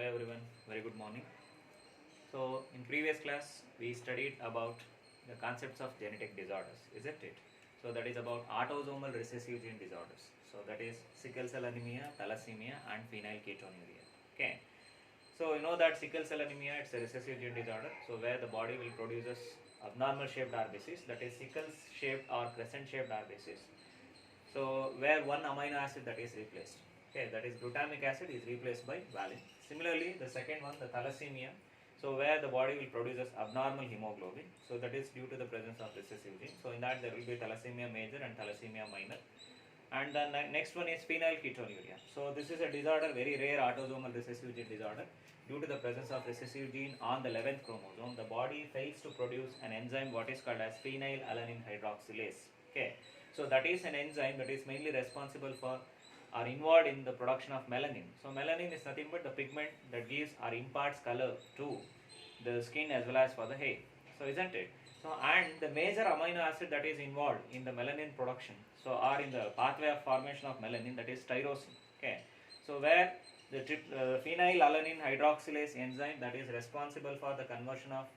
Hello everyone, very good morning. So in previous class we studied about the concepts of genetic disorders, isn't it? So that is about autosomal recessive gene disorders. So that is sickle cell anemia, thalassemia and phenylketonuria. Okay. So you know that sickle cell anemia, it's a recessive gene disorder. So where the body will produces abnormal shaped RBCs, that is sickle shaped or crescent shaped RBCs. So where one amino acid that is replaced, okay, that is glutamic acid is replaced by valine. Similarly, the second one, the thalassemia, so where the body will produces abnormal hemoglobin, so that is due to the presence of recessive gene. So in that there will be thalassemia major and thalassemia minor. And the next one is phenylketonuria. So this is a disorder, very rare autosomal recessive gene disorder. Due to the presence of recessive gene on the 11th chromosome, the body fails to produce an enzyme what is called as phenylalanine hydroxylase. Okay, so that is an enzyme that is mainly responsible for or involved in the production of melanin. So melanin is nothing but the pigment that gives or imparts color to the skin as well as for the hair. So isn't it? So and the major amino acid that is involved in the melanin production, so are in the pathway of formation of melanin, that is tyrosine. Okay, so where the phenylalanine hydroxylase enzyme that is responsible for the conversion of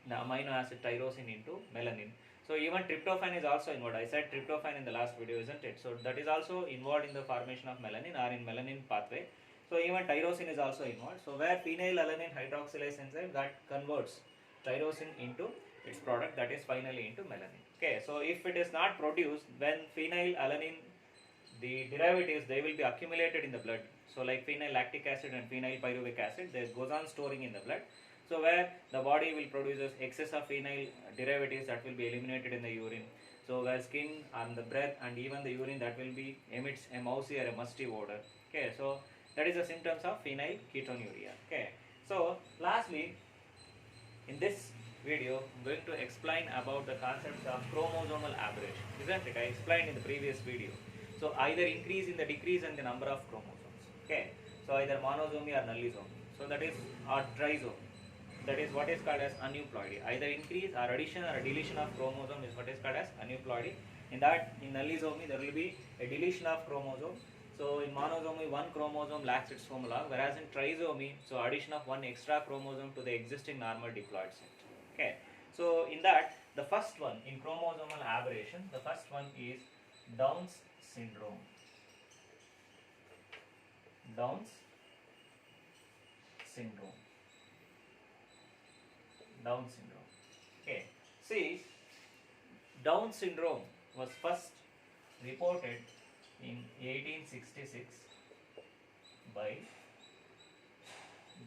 the amino acid tyrosine into melanin. So even tryptophan is also involved. I said tryptophan in the last video, isn't it? So that is also involved in the formation of melanin or in melanin pathway. So even tyrosine is also involved. So where phenylalanine hydroxylase enzyme that converts tyrosine into its product, that is finally into melanin. Okay, so if it is not produced, when phenylalanine, the derivatives, they will be accumulated in the blood. So like phenylactic acid and phenylpyruvic acid, they goes on storing in the blood. So where the body will produce excess of phenyl derivatives that will be eliminated in the urine. So where skin and the breath and even the urine that will be emits a mousy or a musty odor. Okay, so that is the symptoms of phenylketonuria. Okay, so lastly, in this video, I'm going to explain about the concepts of chromosomal aberration. Isn't it? I explained in the previous video. So either increase in the decrease in the number of chromosomes. Okay, so either monosomy or nullisomy. So that is or trisomy. That is what is called as aneuploidy. Either increase or addition or deletion of chromosome is what is called as aneuploidy. In that, in nullisomy, there will be a deletion of chromosome. So in monosomy, one chromosome lacks its homologue, whereas in trisomy, so addition of one extra chromosome to the existing normal diploid set. Okay. So in that, the first one in chromosomal aberration, the first one is Down's syndrome. Down's syndrome. Down syndrome. Okay. See, Down syndrome was first reported in 1866 by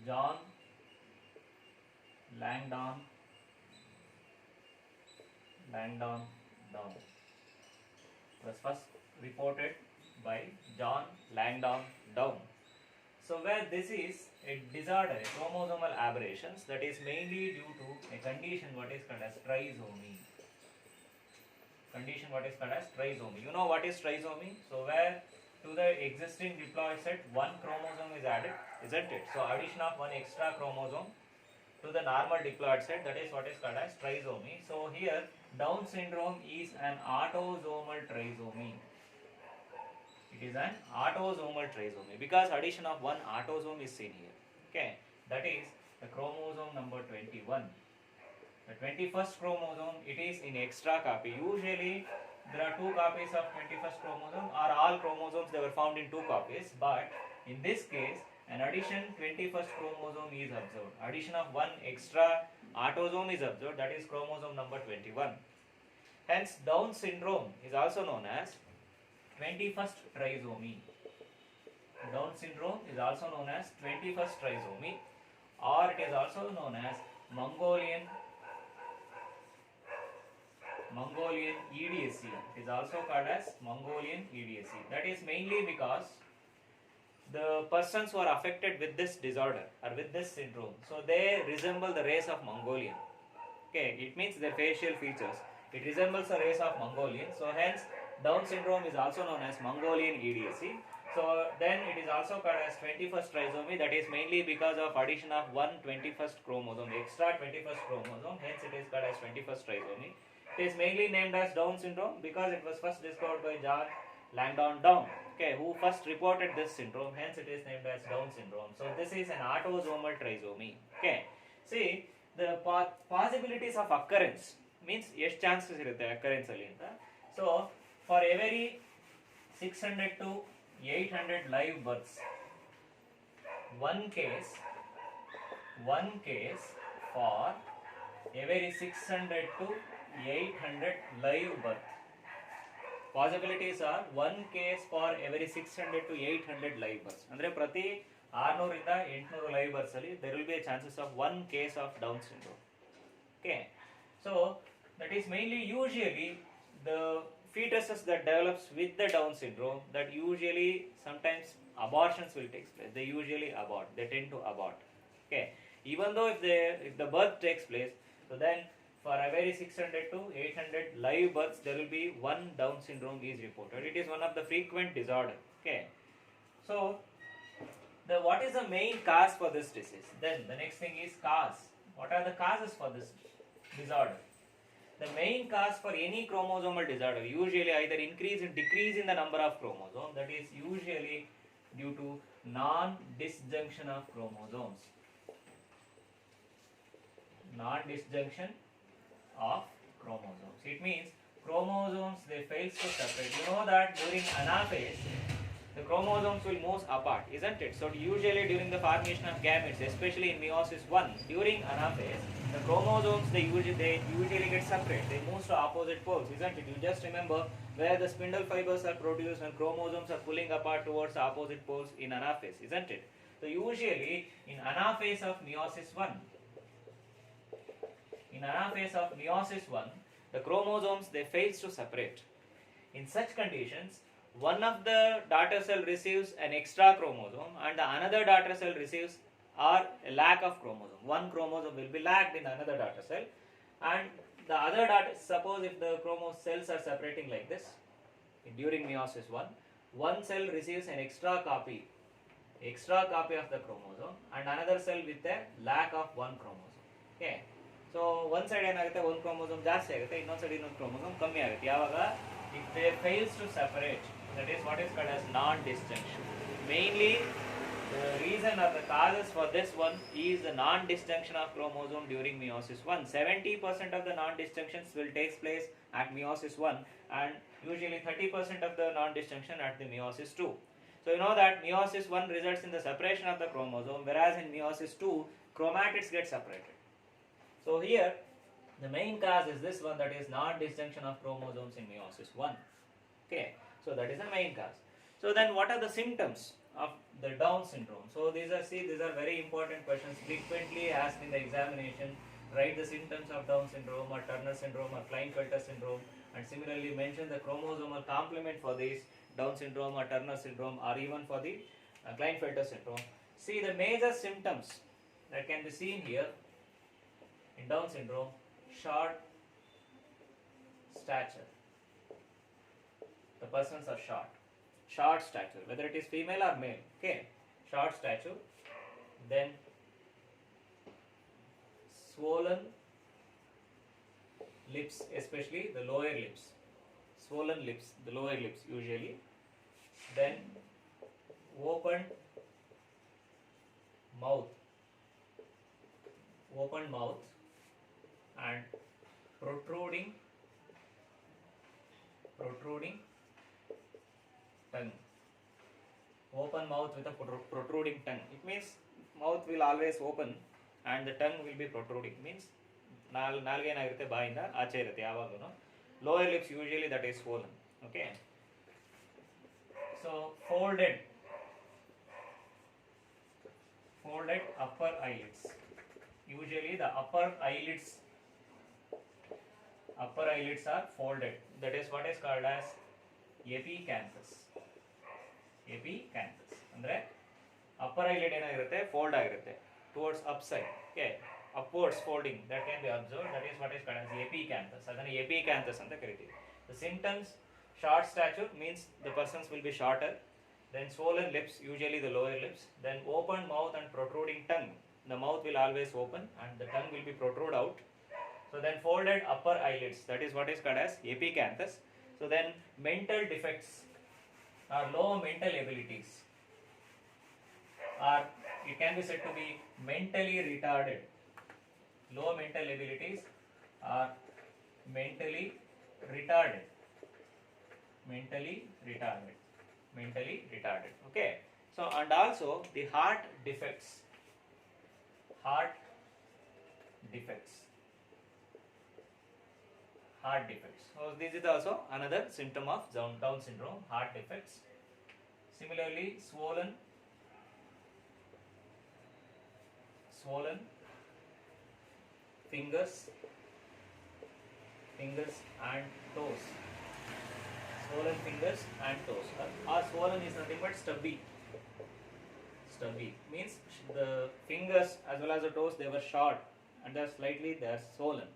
John Langdon Down. Was first reported by John Langdon Down. So where this is a disorder, a chromosomal aberrations, that is mainly due to a condition what is called as trisomy. Condition what is called as trisomy. You know what is trisomy? So where to the existing diploid set one chromosome is added, isn't it? So addition of one extra chromosome to the normal diploid set, that is what is called as trisomy. So here Down syndrome is an autosomal trisomy. It is an autosomal trisomy because addition of one autosome is seen here. Okay, that is the chromosome number 21. The 21st chromosome, it is in extra copy. Usually there are two copies of 21st chromosome, or all chromosomes they were found in two copies, but in this case an addition 21st chromosome is observed. Addition of one extra autosome is observed, that is chromosome number 21. Hence Down syndrome is also known as 21st trisomy. Down syndrome is also known as 21st trisomy, or it is also known as Mongolian EDSC. It is also called as Mongolian EDSC. That is mainly because the persons who are affected with this disorder or with this syndrome, so they resemble the race of Mongolian. Okay, it means their facial features. It resembles the race of Mongolian. So hence Down syndrome is also known as Mongolian EDSC. So then it is also called as 21st trisomy. That is mainly because of addition of one 21st chromosome, extra 21st chromosome. Hence it is called as 21st trisomy. It is mainly named as Down syndrome because it was first discovered by John Langdon Down, okay, who first reported this syndrome, hence it is named as Down syndrome. So this is an autosomal trisomy. Okay, see the possibilities of occurrence means ಎಷ್ಟು chances ಇರುತ್ತೆ occurrence ಅಲ್ಲಿ ಅಂತ. So for every 600 to 800 live births, one case for every 600 to 800 live birth. Possibilities are one case for every 600 to 800 live births. ಅಂದ್ರೆ ಪ್ರತಿ 600 ಇಂದ 800 live births ಅಲ್ಲಿ there will be a chances of one case of Down syndrome. Okay, so that is mainly usually the fetuses that develops with the Down syndrome, that usually sometimes abortions will take place. They usually abort. They tend to abort. Okay, even though if the birth takes place, so then for every 600 to 800 live births there will be one Down syndrome is reported. It is one of the frequent disorder. Okay, so what is the main cause for this disease? Then the next thing is cause. What are the causes for this disorder? The main cause for any chromosomal disorder, usually either increase and decrease in the number of chromosomes, that is usually due to non-disjunction of chromosomes. Non-disjunction of chromosomes. It means chromosomes, they fail to separate. You know that during anaphase, the chromosomes will move apart, isn't it? So usually during the formation of gametes, especially in meiosis 1, during anaphase, the chromosomes they usually get separate. They move to opposite poles, isn't it? You just remember where the spindle fibers are produced and chromosomes are pulling apart towards opposite poles in anaphase, isn't it? So usually in anaphase of meiosis 1, the chromosomes they fail to separate. In such conditions, one of the daughter cell receives an extra chromosome and the another daughter cell receives a lack of chromosome. One chromosome will be lacked in another daughter cell, and the other daughter, suppose if the chromosome cells are separating like this during meiosis 1, one cell receives an extra copy of the chromosome and another cell with a lack of one chromosome. Okay, so one side ಏನಾಗುತ್ತೆ, ಒಂದು chromosome ಜಾಸ್ತಿ ಆಗುತ್ತೆ, ಇನ್ನೊಂದು side ಇನ್ನೊಂದು chromosome ಕಮ್ಮಿ ಆಗುತ್ತೆ. ಯಾವಾಗ if they fails to separate, that is what is called as non-disjunction. Mainly the reason or the causes for this one is the non-disjunction of chromosome during meiosis 1. 70% of the non-disjunctions will take place at meiosis 1 and usually 30% of the non-disjunction at the meiosis 2. So you know that meiosis 1 results in the separation of the chromosome, whereas in meiosis 2 chromatids get separated. So here the main cause is this one, that is non-disjunction of chromosomes in meiosis 1. Okay, so that is the main cause. So then what are the symptoms of the Down syndrome? So these are very important questions frequently asked in the examination. Write the symptoms of Down syndrome or Turner syndrome or Klinefelter syndrome, and similarly mention the chromosomal complement for this Down syndrome or Turner syndrome, or even for the Klinefelter syndrome. See the major symptoms that can be seen here in Down syndrome: short stature. The persons are short stature, whether it is female or male. Okay, short stature. Then swollen lips, especially the lower lips. Swollen lips, the lower lips usually. Then open mouth and protruding tongue. Open mouth with a protruding tongue. It means mouth will always open and the tongue will be protruding. Means ನಾಲ್ಗೆ ಏನಾಗಿರುತ್ತೆ, ಬಾಯಿಂದ ಆಚೆ ಇರುತ್ತೆ ಯಾವಾಗಲೂ. Lower lips usually that is swollen. Okay. So folded upper eyelids. Usually the upper eyelids are folded. That is what is called as epicanthus. ಅಂದ್ರೆ upper eyelid ಏನಾಗಿರುತ್ತೆ, fold ಆಗಿರುತ್ತೆ towards upside. Okay, upwards folding that can be observed. That is what is called as epicanthus. ಅದನ್ನ epicanthus ಅಂತ ಕರೀತೀವಿ. The symptoms: short stature means the persons will be shorter. Then swollen lips, usually the lower lips. Then open mouth and protruding tongue. The mouth will always open and the tongue will be protrude out. So then folded upper eyelids, that is what is called as epicanthus. So then mental defects or low mental abilities, or it can be said to be mentally retarded. Low mental abilities are mentally retarded. Mentally retarded. Mentally retarded. Okay. So, and also the heart defects. Heart defects. Heart defects. So, this is also another symptom of Down syndrome, heart defects. Similarly, swollen fingers and toes. Swollen fingers and toes. Or swollen is nothing but stubby. Stubby means the fingers as well as the toes, they were short and they are swollen.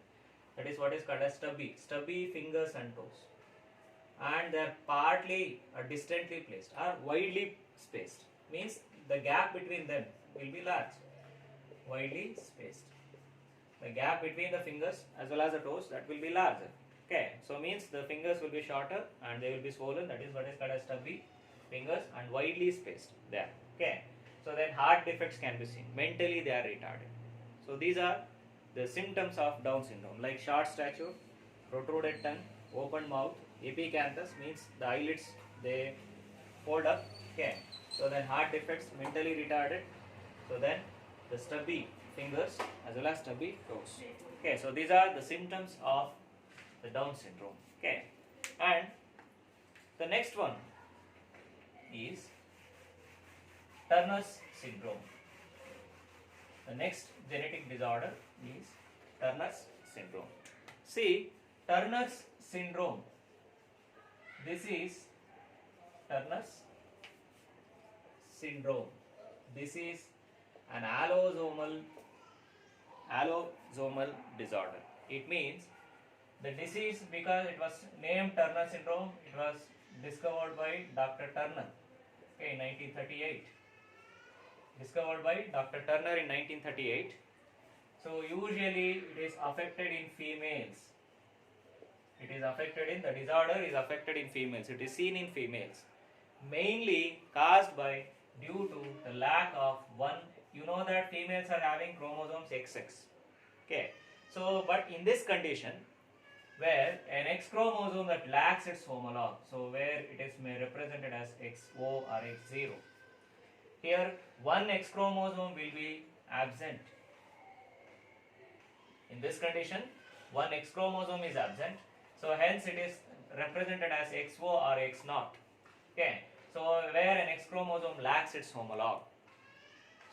That is what is called as stubby. Stubby fingers and toes. And they are partly or distantly placed or widely spaced. Means the gap between them will be large. Widely spaced. The gap between the fingers as well as the toes, that will be larger. Okay, so means the fingers will be shorter and they will be swollen. That is what is called as stubby fingers and widely spaced there. Okay, so then heart defects can be seen. Mentally they are retarded. So these are the symptoms of Down syndrome, like short stature, protruded tongue, open mouth, epicanthus means the eyelids they fold up. Okay, so then heart defects, mentally retarded. So then the stubby fingers as well as stubby toes. Okay, so these are the symptoms of the Down syndrome. Okay, and the next one is Turner's syndrome. The next genetic disorder is Turner's syndrome. See, Turner's syndrome. This is Turner's syndrome. This is an allosomal disorder. It means the disease, because it was named Turner syndrome, it was discovered by Dr. Turner, okay, in 1938. Discovered by Dr. Turner in 1938. So usually it is affected in females. The disorder is affected in females. It is seen in females. Mainly caused by due to the lack of one. You know that females are having chromosomes XX. Okay. So, but in this condition, where an X chromosome that lacks its homologue, so where it is represented as XO or X0. Here, one X chromosome will be absent. In this condition, one X chromosome is absent. So, hence it is represented as XO or X0. Okay. So, where an X chromosome lacks its homologue.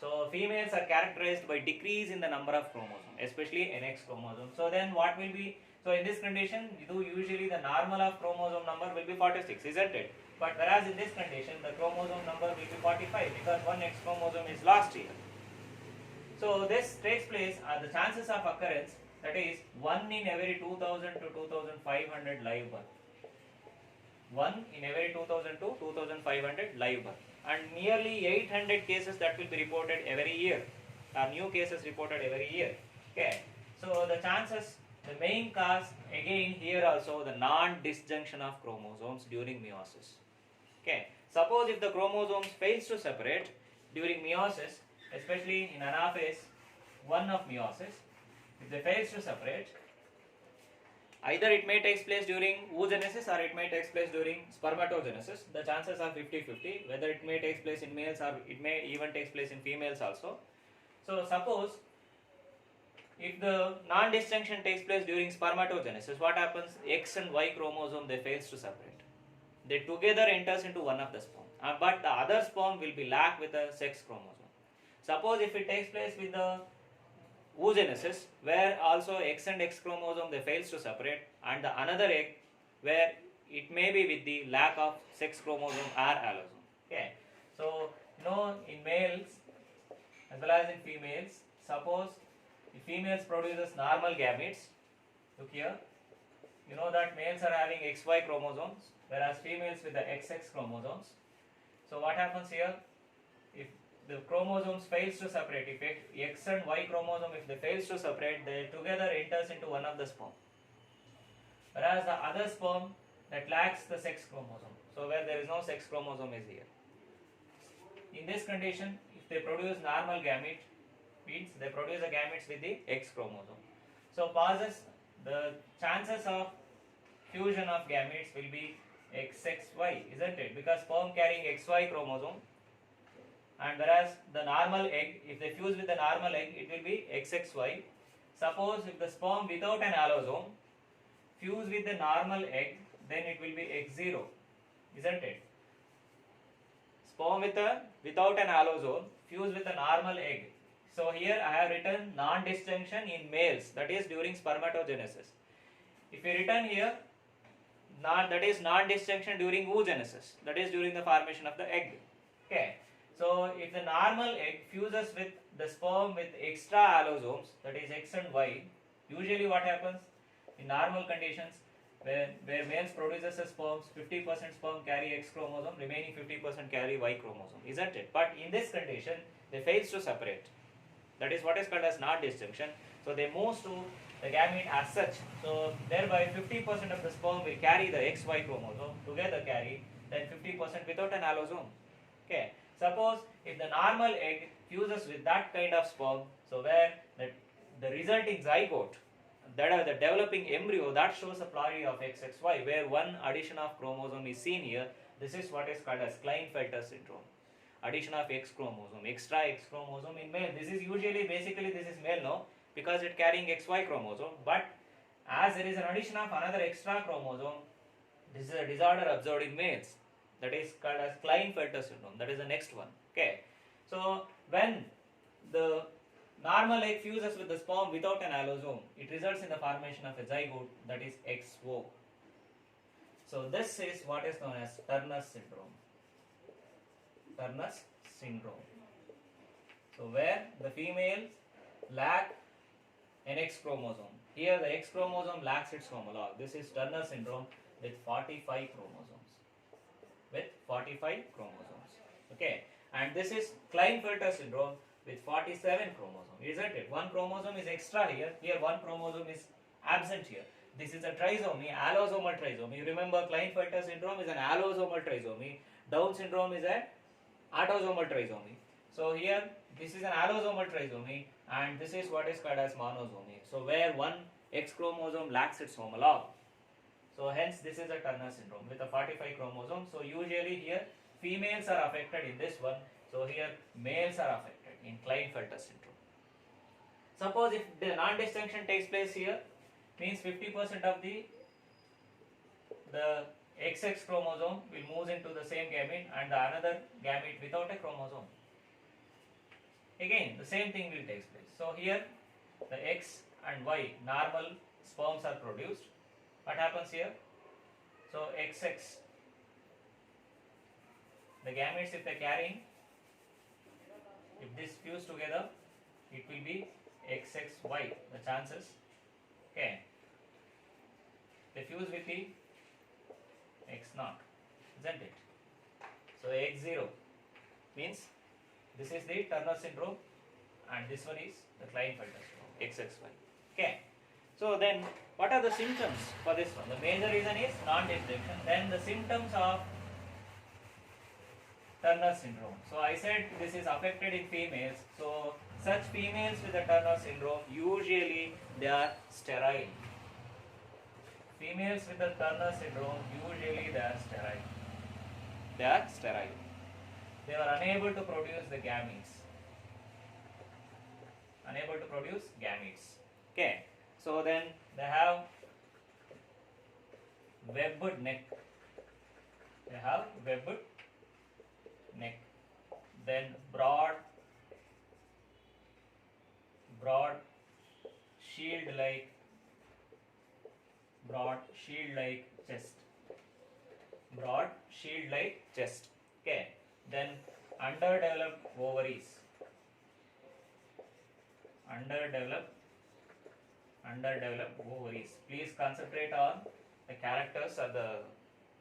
So, females are characterized by decrease in the number of chromosomes, especially an X chromosome. So, then what will be, so in this condition, usually the normal of chromosome number will be 46, isn't it? But whereas in this condition, the chromosome number will be 45 because one X chromosome is lost here. So, this takes place at the chances of occurrence, that is 1 in every 2000 to 2500 live birth. 1 in every 2000 to 2500 live birth. And nearly 800 cases that will be reported every year, are new cases reported every year. Okay, so the chances, the main cause again here also the non-disjunction of chromosomes during meiosis. Okay, suppose if the chromosomes fails to separate during meiosis, especially in anaphase 1 of meiosis, if they fails to separate, either it may take place during oogenesis or it may take place during spermatogenesis. The chances are 50-50, whether it may take place in males or it may even take place in females also. So suppose if the non-disjunction takes place during spermatogenesis, what happens? X and Y chromosome, they fails to separate. They together enters into one of the sperm, but the other sperm will be lack with a sex chromosome. Suppose if it takes place with the oogenesis, where also X and X chromosome they fails to separate, and the another egg where it may be with the lack of sex chromosome or allosome. Okay, so in males as well as in females, suppose if females produces normal gametes, look here, you know that males are having XY chromosomes, whereas females with the XX chromosomes. So what happens here? If the chromosomes fails to separate, if X and Y chromosome, if they fails to separate, they together enters into one of the sperm. Whereas the other sperm that lacks the sex chromosome, So where there is no sex chromosome is here. In this condition, if they produce normal gamete, means they produce the gametes with the X chromosome. So pauses, the chances of fusion of gametes will be XXY, isn't it? Because sperm carrying XY chromosome, and whereas the normal egg, if they fuse with the normal egg, it will be XXY. Suppose if the sperm without an allosome fuse with the normal egg, then it will be X0, isn't it? Sperm without an allosome fuse with a normal egg. So here I have written non-disjunction in males, that is during spermatogenesis. If we written here, that is non-disjunction during oogenesis, that is during the formation of the egg. Okay. So if the normal egg fuses with the sperm with extra allosomes, that is X and Y, usually what happens in normal conditions, where males produces a sperms, 50% sperm carry X chromosome, remaining 50% carry Y chromosome, isn't it? But in this condition, they fails to separate. That is what is called as non-disjunction. So they move to the gamete as such. So thereby 50% of the sperm will carry the XY chromosome, together carry, then 50% without an allosome. Okay. Suppose if the normal egg fuses with that kind of sperm, so where the resulting zygote, that are the developing embryo, that shows a plurality of XXY, where one addition of chromosome is seen here. This is what is called as Klinefelter syndrome. Addition of X chromosome, extra X chromosome in male. This is usually, basically this is male, no, because it carrying XY chromosome. But as there is an addition of another extra chromosome, this is a disorder observed in males. That is called as Klinefelter syndrome. That is the next one. Okay. So when the normal egg fuses with the sperm without an allosome, it results in the formation of a zygote, that is XO. So this is what is known as Turner syndrome. Turner syndrome. So where the females lack an X chromosome. Here the X chromosome lacks its homologue. This is Turner syndrome with 45 chromosomes. With 45 chromosomes. Okay. And this is Klinefelter syndrome with 47 chromosomes, isn't it? One chromosome is extra here. Here one chromosome is absent here. This is a trisomy, allosomal trisomy. You remember Klinefelter syndrome is an allosomal trisomy. Down syndrome is an autosomal trisomy. So here this is an allosomal trisomy, and this is what is called as monosomy. So where one X chromosome lacks its homologue. So hence this is a Turner syndrome with a 45 chromosomes. So usually here females are affected in this one. So here males are affected in Klinefelter syndrome. Suppose if the non-disjunction takes place here, means 50% of the XX chromosome will move into the same gamete and the another gamete without a chromosome. Again the same thing will take place. So here the X and Y normal sperms are produced. What happens here? So XX, the gametes if they are carrying, if this fuse together, it will be XXY, the chances. Okay. They fuse with the X0, isn't it? So X0 means this is the Turner syndrome and this one is the Klinefelter syndrome, XXY. Okay. So then what are the symptoms for this one? The major reason is non-disjunction. Then the symptoms of Turner syndrome. So I said this is affected in females. So such females with the Turner syndrome, usually they are sterile. Females with the Turner syndrome, usually they are sterile. They are sterile. They are unable to produce the gametes. Unable to produce gametes. Okay. So then they have webbed neck. They have webbed neck. Then broad shield-like chest. Broad shield-like chest. Okay. Then underdeveloped ovaries. Underdeveloped ovaries. Please concentrate on the characters or the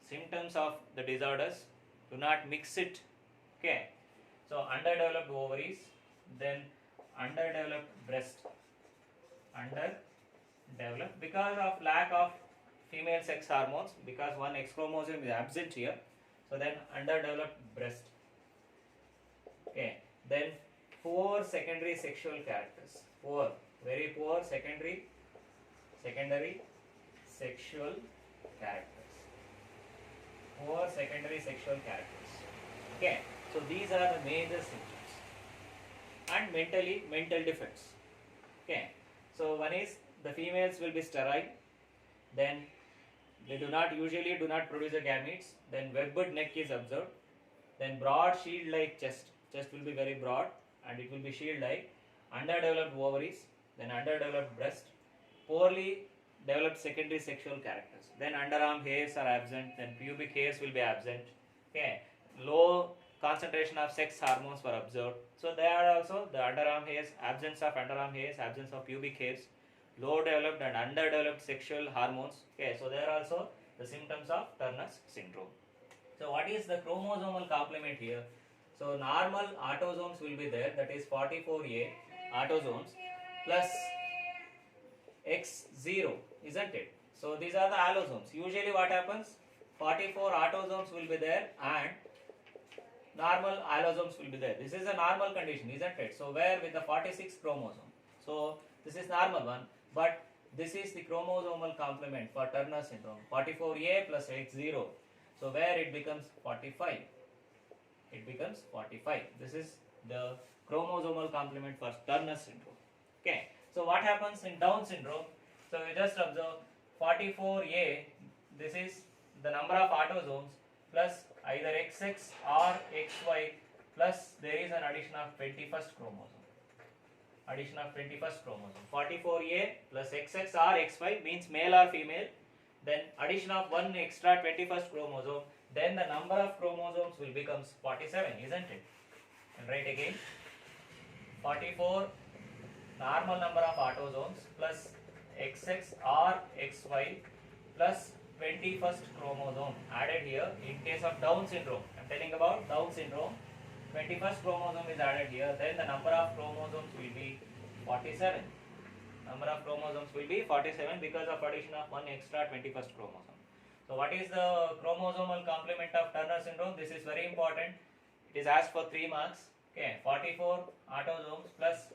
symptoms of the disorders. Do not mix it. Okay. So underdeveloped ovaries, then underdeveloped breast. Underdeveloped because of lack of female sex hormones, because one X chromosome is absent here. So then underdeveloped breast. Okay. Then poor secondary sexual characters. Poor, very poor secondary sexual characters. Poor secondary sexual characters. Okay. So these are the major symptoms. And mental defects. Okay. So one is the females will be sterile, then they usually do not produce the gametes, then webbed neck is observed, then broad shield-like chest will be very broad and it will be shield-like, underdeveloped ovaries, then underdeveloped breast, poorly developed secondary sexual characters, then underarm hairs are absent, then pubic hairs will be absent, okay, low concentration of sex hormones were observed. So there are also the underarm hairs, absence of underarm hairs, absence of pubic hairs, low developed and underdeveloped sexual hormones. Okay, so there are also the symptoms of Turner's syndrome. So what is the chromosomal complement here? So normal autosomes will be there, that is 44A autosomes plus X0, isn't it? So these are the allosomes. Usually what happens? 44 autosomes will be there and normal allosomes will be there. This is a normal condition, isn't it? So where with the 46 chromosome. So this is normal one, but this is the chromosomal complement for Turner syndrome. 44A plus X0. So where it becomes 45. It becomes 45. This is the chromosomal complement for Turner syndrome. Okay. So what happens in Down syndrome? So you just observe 44A. This is the number of autosomes plus either XX or XY plus there is an addition of 21st chromosome. Addition of 21st chromosome. 44A plus XX or XY means male or female. Then addition of one extra 21st chromosome. Then the number of chromosomes will becomes 47, isn't it? And write again. 44 normal number of autosomes plus XX or XY plus 21st chromosome added here in case of Down syndrome. I am telling about Down syndrome. 21st chromosome is added here, then the number of chromosomes will be 47. Number of chromosomes will be 47 because of addition of one extra 21st chromosome. So what is the chromosomal complement of Turner syndrome? This is very important. It is asked for 3 marks. Okay, 44 autosomes plus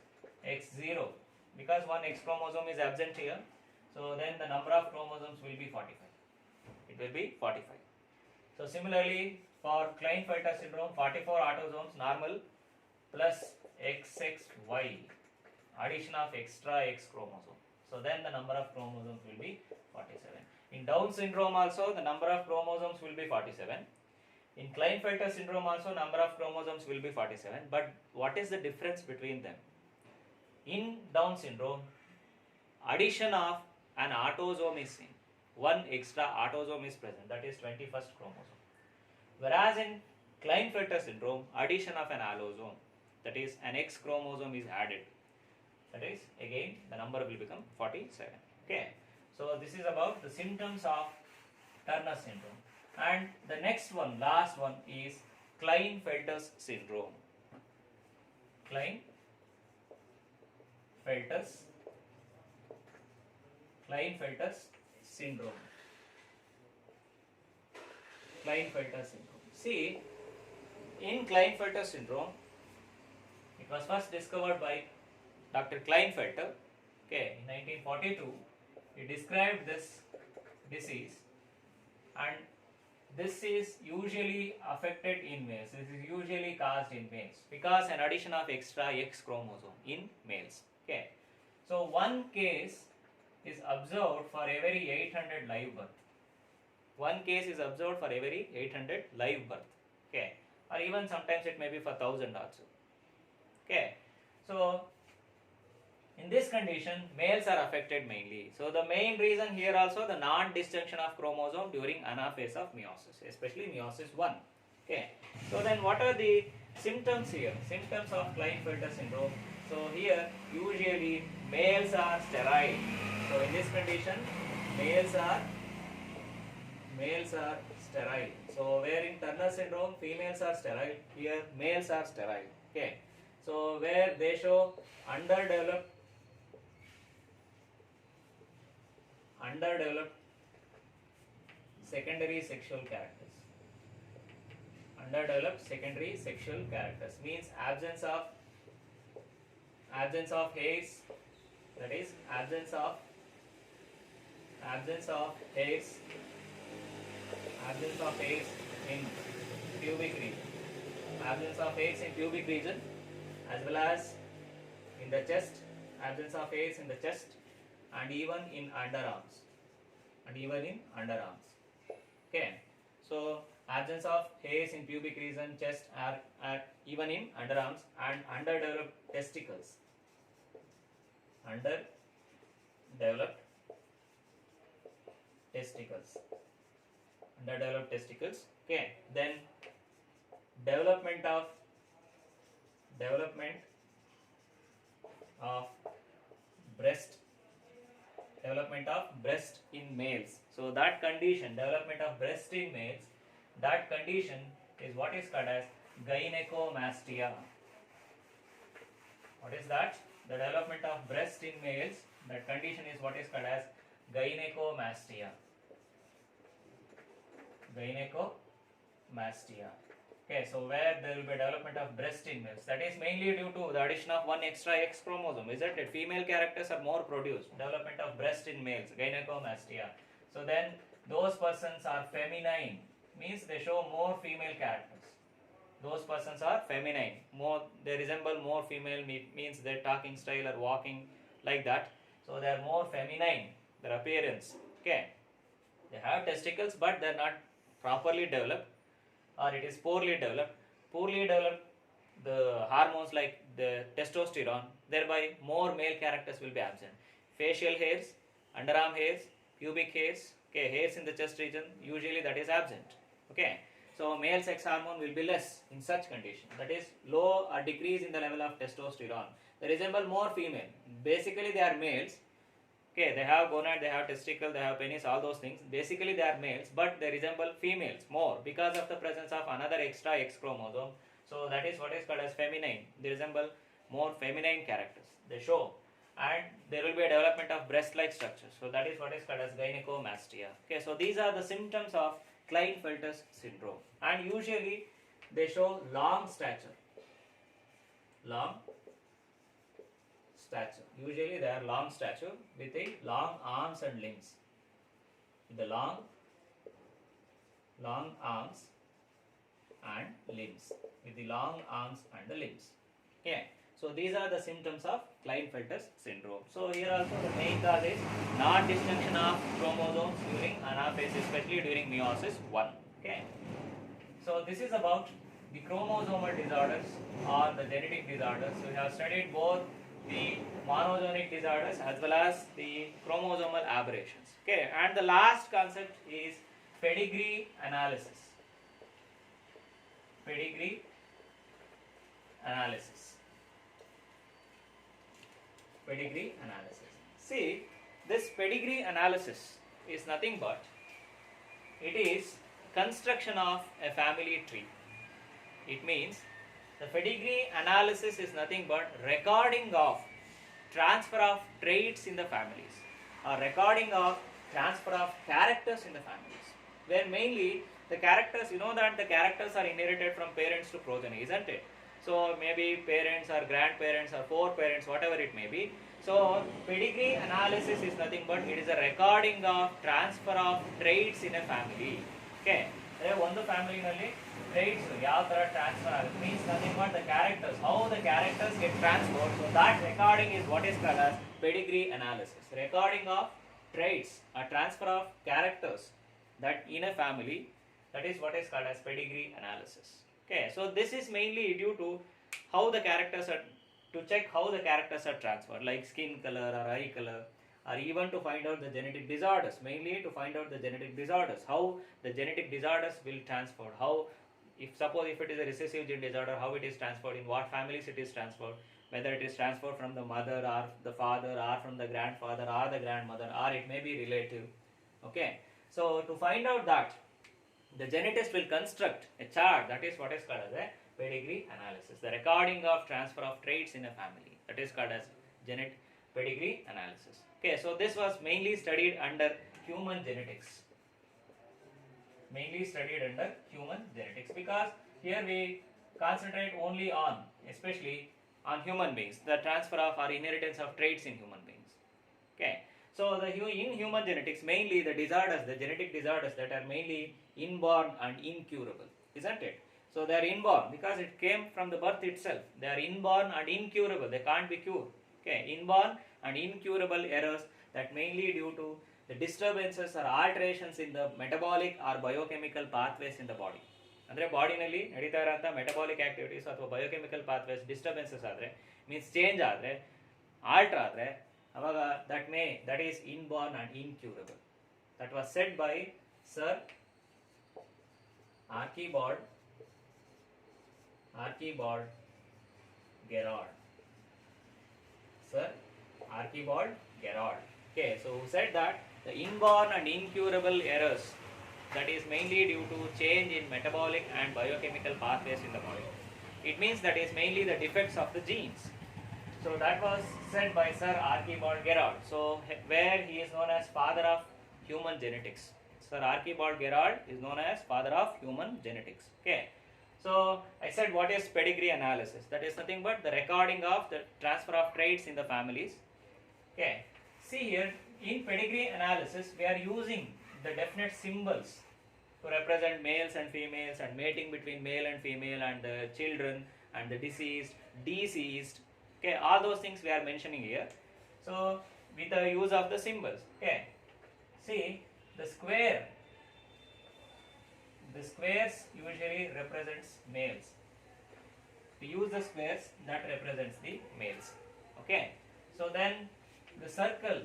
X0 because one X chromosome is absent here. So then the number of chromosomes will be 45. It will be 45. So similarly for Klinefelter syndrome, 44 autosomes normal plus XXY, addition of extra X chromosome. So then the number of chromosomes will be 47. In Down syndrome also the number of chromosomes will be 47. In Klinefelter syndrome also number of chromosomes will be 47. But what is the difference between them? In Down syndrome, addition of an autosome is seen. One extra autosome is present, that is 21st chromosome. Whereas in Klinefelter syndrome, addition of an allosome, that is an X chromosome is added. That is again the number will become 47. Okay. So this is about the symptoms of Turner syndrome. And the next one, last one is Klinefelter's syndrome. Klinefelter's syndrome. Klinefelter syndrome. See, in Klinefelter syndrome, it was first discovered by Dr. Klinefelter. Okay, in 1942, he described this disease, and this is usually affected in males. This is usually caused in males because an addition of extra X chromosome in males. Okay, so one case is observed for every 800 live birth. One case is observed for every 800 live birth. Okay, or even sometimes it may be for 1000 also. Okay, so in this condition, males are affected mainly. So the main reason here also the non-disjunction of chromosome during anaphase of meiosis, especially meiosis 1. Okay, so then what are the symptoms here? Symptoms of Klinefelter syndrome. So here usually males are sterile. So in this condition, males are sterile. So where in Turner syndrome females are sterile, here males are sterile. Okay, so where they show underdeveloped secondary sexual characters. Underdeveloped secondary sexual characters means absence of hairs, that is absence of hairs in pubic region, as well as in the chest, absence of hairs in the chest, and even in underarms, Okay, so absence of hairs in pubic region, chest, are even in underarms, and underdeveloped testicles. Underdeveloped testicles. Okay, then development of breast in males. So that condition, development of breast in males, that condition is what is called as gynecomastia. What is that? The development of breast in males, that condition is what is called as gynecomastia. Okay, so where there will be development of breast in males, that is mainly due to the addition of one extra X chromosome, isn't it? Female characters are more produced. Development of breast in males, gynecomastia. So then those persons are feminine, means they show more female characters. Those persons are feminine, more they resemble more female, means their talking style or walking like that. So they are more feminine, their appearance. Okay, they have testicles, but they are not properly developed, or it is poorly developed. The hormones like the testosterone, thereby more male characters will be absent. Facial hairs, underarm hairs, pubic hairs, okay, hairs in the chest region, usually that is absent. Okay, so male sex hormone will be less in such condition, that is low or decrease in the level of testosterone. They resemble more female. Basically they are males. Okay, they have gonad, they have testicle, they have penis, all those things. Basically they are males, but they resemble females more because of the presence of another extra X chromosome. So that is what is called as feminine. They resemble more feminine characters, they show. And there will be a development of breast-like structure. So that is what is called as gynecomastia. Okay, so these are the symptoms of Klinefelter syndrome. And usually they show long stature. Usually they are long stature with the long arms and limbs. With the long arms and limbs. Okay. So these are the symptoms of Klinefelter syndrome. So here also the main cause is non-disjunction of chromosomes during anaphasis, especially during meiosis 1. Okay. So this is about the chromosomal disorders or the genetic disorders. So we have studied both the monogenic disorders as well as the chromosomal aberrations. Okay, and the last concept is pedigree analysis. See, this pedigree analysis is nothing but it is construction of a family tree. It means the pedigree analysis is nothing but recording of transfer of traits in the families, or recording of transfer of characters in the families, where mainly the characters, you know that the characters are inherited from parents to progeny, isn't it? So maybe parents or grandparents or foreparents, whatever it may be. So pedigree analysis is nothing but it is a recording of transfer of traits in a family. Okay, one family nalli traits yav tara transfer means nothing but the characters, how the characters get transferred. So that recording is what is called as pedigree analysis. Recording of traits or transfer of characters that in a family, that is what is called as pedigree analysis. Okay, so this is mainly due to how the characters are, to check how the characters are transferred, like skin color or eye color, or even to find out the genetic disorders, mainly to find out the genetic disorders, how the genetic disorders will transfer, how, if suppose if it is a recessive gene disorder, how it is transferred, in what families it is transferred, whether it is transferred from the mother or the father or from the grandfather or the grandmother, or it may be relative. Okay, so to find out that, the genetist will construct a chart, that is what is called as a pedigree analysis, the recording of transfer of traits in a family, that is called as pedigree analysis. Okay, so this was mainly studied under human genetics. Because here we concentrate only on, especially on human beings, the transfer of or inheritance of traits in human beings. Okay, so in human genetics, mainly the disorders, the genetic disorders that are mainly inborn and incurable, isn't it? So they are inborn because it came from the birth itself. They are inborn and incurable. They can't be cured. Okay, inborn and incurable errors that mainly due to the disturbances or alterations in the metabolic or biochemical pathways in the body. ಅಂದರೆ ಬಾಡಿನಲ್ಲಿ ನಡೀತಾ ಇರೋಂಥ metabolic activities ಅಥವಾ biochemical pathways disturbances ಆದರೆ means change ಆದರೆ alter ಆದರೆ ಅವಾಗ that is inborn and incurable. That was shed by sir Archibald Gerard. Sir Archibald Gerard. Okay, so who said that the inborn and incurable errors, that is mainly due to change in metabolic and biochemical pathways in the body. It means that is mainly the defects of the genes. So that was said by Sir Archibald Gerard. So where he is known as father of human genetics. Sir Archibald Gerard is known as father of human genetics. Okay. So I said, what is pedigree analysis? That is nothing but the recording of the transfer of traits in the families. Okay. See here, in pedigree analysis, we are using the definite symbols to represent males and females and mating between male and female and the children and the deceased. Okay, all those things we are mentioning here. So with the use of the symbols. Okay. See, the squares usually represents males. We use the squares that represents the males. Okay. So then the circle,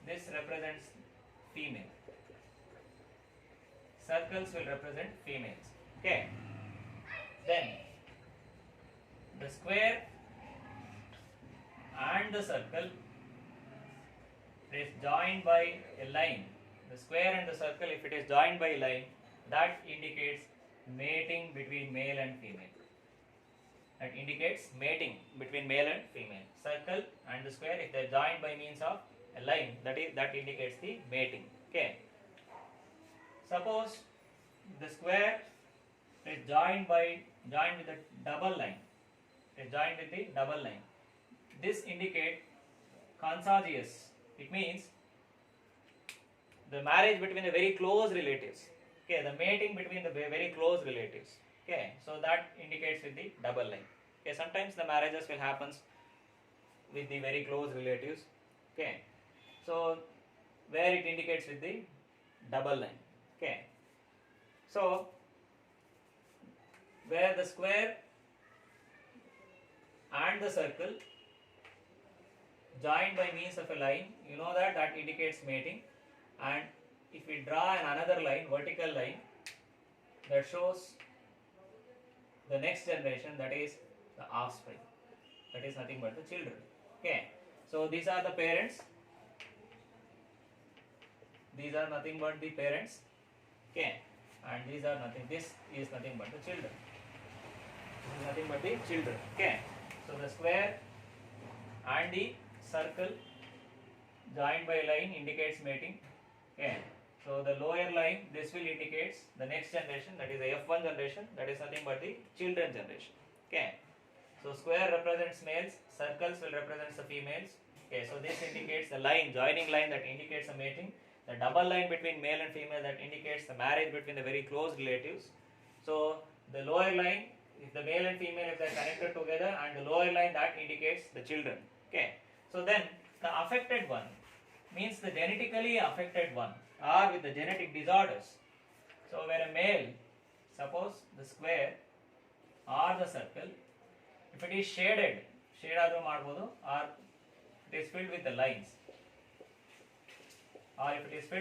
this represents female. Circles will represent females. Okay. Then the square and the circle is joined by a line. The square and the circle, if it is joined by a line, that indicates mating between male and female. That indicates mating between male and female. Circle and the square, if they are joined by means of a line, that indicates the mating. Okay. Suppose the square is joined with a double line. It is joined with the double line. This indicates consanguineous. It means the marriage between the very close relatives. Okay, the mating between the very close relatives. Okay, so that indicates with the double line. Okay, sometimes the marriages will happen with the very close relatives. Okay, so where it indicates with the double line. Okay, so where the square and the circle joined by means of a line, you know that indicates mating. And if we draw another line, vertical line, that shows the next generation, that is the offspring, that is nothing but the children. Okay, so these are the parents, these are nothing but the parents. Okay, and this is nothing but the children. This is nothing but the children. Okay, so the square and the circle joined by a line indicates mating. Okay, so the lower line, this will indicates the next generation, that is the F1 generation, that is nothing but the children generation. Okay, so square represents males, circles will represent the females. Okay, so this indicates the line, joining line, that indicates the mating. The double line between male and female, that indicates the marriage between the very close relatives. So the lower line, if the male and female, if they are connected together, and the lower line, that indicates the children. Okay, so then the affected one means the genetically affected one, or with the genetic disorders. So where a male, suppose the square or the circle, if it is shaded or it is filled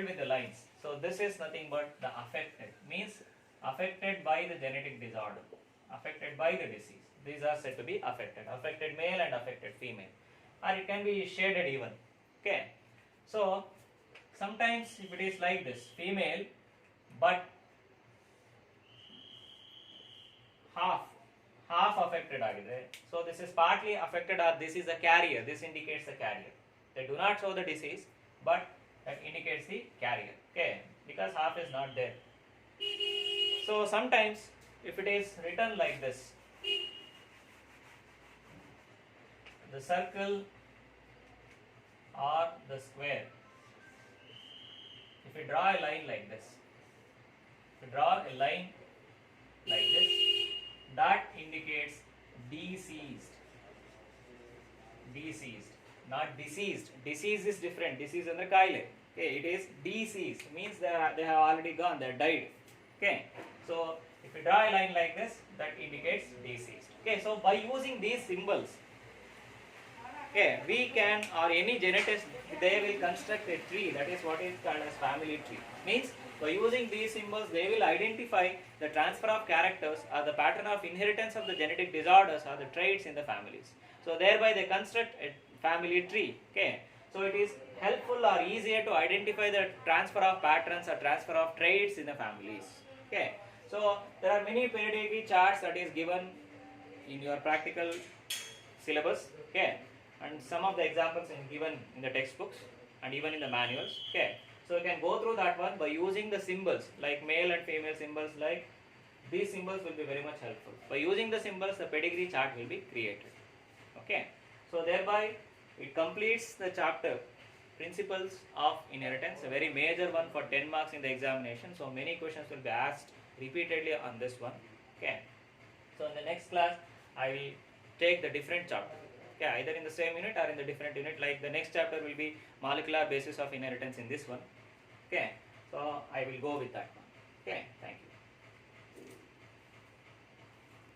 with the lines, so this is nothing but the affected, means affected by the genetic disorder, affected by the disease. These are said to be affected male and affected female, or it can be shaded even. Okay, so sometimes if it is like this, female but half affected agide, so this is partly affected, or this is a carrier, this indicates the carrier. They do not show the disease, but that indicates the carrier. Okay, because half is not there. So sometimes if it is written like this, the circle or the square, if we draw a line like this, if we draw a line like this, that indicates deceased. Deceased, not deceased. Deceased is different. Disease under Kyle. Okay, it is deceased. Means they have already gone. They died. Okay, so if we draw a line like this, that indicates deceased. Okay, so by using these symbols, okay, we can, or any genetist, they will construct a tree. That is what is called as family tree. Means by using these symbols, they will identify the transfer of characters or the pattern of inheritance of the genetic disorders or the traits in the families. So thereby they construct a family tree. Okay, so it is helpful or easier to identify the transfer of patterns or transfer of traits in the families. Okay, so there are many pedigree charts that is given in your practical syllabus. Okay, and some of the examples are given in the textbooks and even in the manuals. Okay, so you can go through that one by using the symbols like male and female symbols. Like these symbols will be very much helpful. By using the symbols, the pedigree chart will be created. Okay, so thereby it completes the chapter Principles of Inheritance, a very major one for 10 marks in the examination. So many questions will be asked repeatedly on this one. Okay, so in the next class I will take the different chapter. Okay, either in the same unit or in the different unit. Like the next chapter will be molecular basis of inheritance in this one. Okay, so I will go with that one. Okay, thank you.